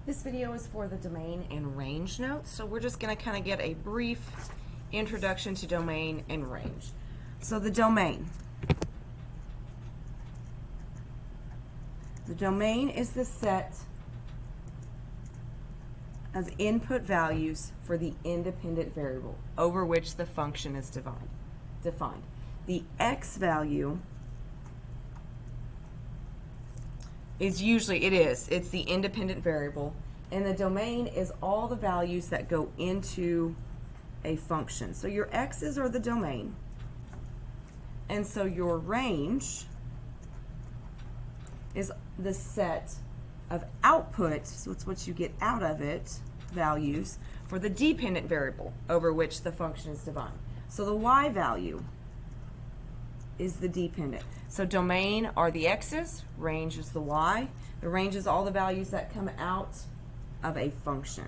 This video is for the domain and range notes, so we're just going to kind of get a brief introduction to domain and range. So the domain. The domain is the set of input values for the independent variable over which the function is defined. The x value is usually, it's the independent variable, and the domain is all the values that go into a function. So your x's are the domain, and so your range is the set of output, so it's what you get out of it, values, for the dependent variable over which the function is defined. So the y value is the dependent. So domain are the x's, range is the y. The range is all the values that come out of a function.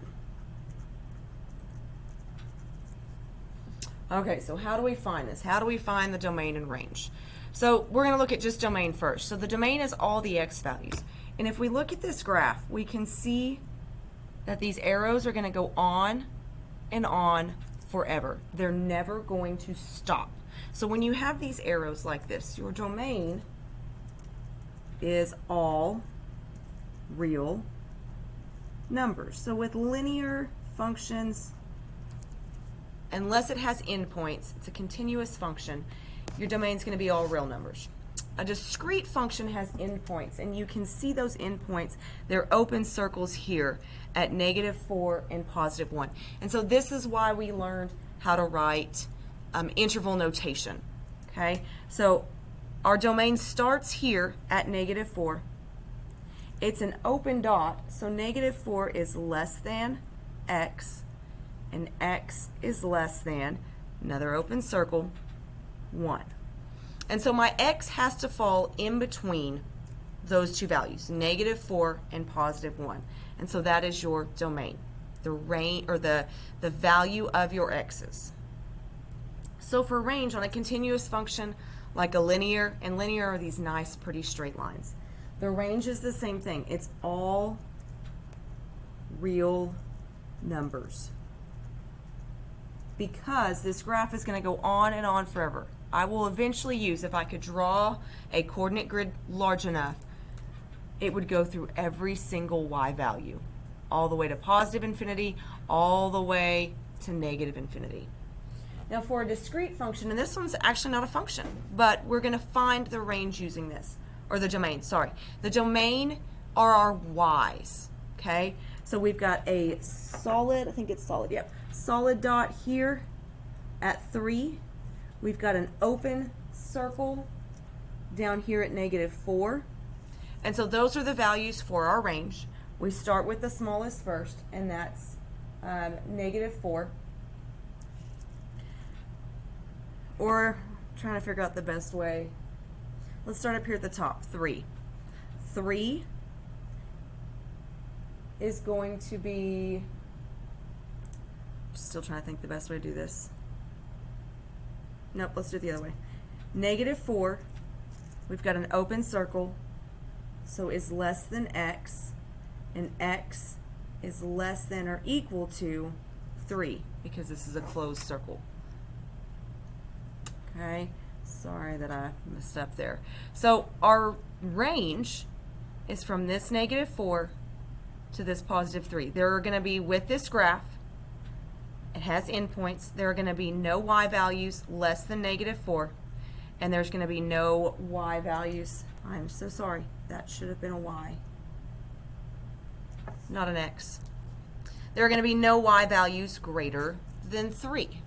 Okay, so how do we find this? How do we find the domain and range? So we're going to look at just domain first. So the domain is all the x values. And if we look at this graph, we can see that these arrows are going to go on and on forever. They're never going to stop. So when you have these arrows like this, your domain is all real numbers. So with linear functions, unless it has endpoints, it's a continuous function, your domain is going to be all real numbers. A discrete function has endpoints, and you can see those endpoints. They're open circles here at -4 and +1. And so this is why we learned how to write interval notation. Okay, so our domain starts here at -4. It's an open dot, so -4 is less than x, and x is less than, another open circle, 1. And so my x has to fall in between those two values, -4 and +1. And so that is your domain, the range, or the value of your x's. So for range on a continuous function like a linear, and linear are these nice pretty straight lines. The range is the same thing. It's all real numbers, because this graph is going to go on and on forever. I will eventually use, if I could draw a coordinate grid large enough, it would go through every single y value, all the way to positive infinity, all the way to negative infinity. Now for a discrete function, and this one's actually not a function, but we're going to find the range using this, or the domain, sorry. The domain are our y's, okay? So we've got a solid, I think it's solid, yep, solid dot here at 3. We've got an open circle down here at -4. And so those are the values for our range. We start with the smallest first, and that's -4. Or trying to figure out the best way. Let's start up here at the top, 3. 3 is going to be, still trying to think the best way to do this. Nope, let's do it the other way. -4, we've got an open circle, so is less than x, and x is less than or equal to 3, because this is a closed circle. Okay, sorry that I messed up there. So our range is from this -4 to this +3. There are going to be, with this graph, it has endpoints, there are going to be no y values less than -4, and there's going to be no y values, I'm so sorry, that should have been a y, not an x. There are going to be no y values greater than 3.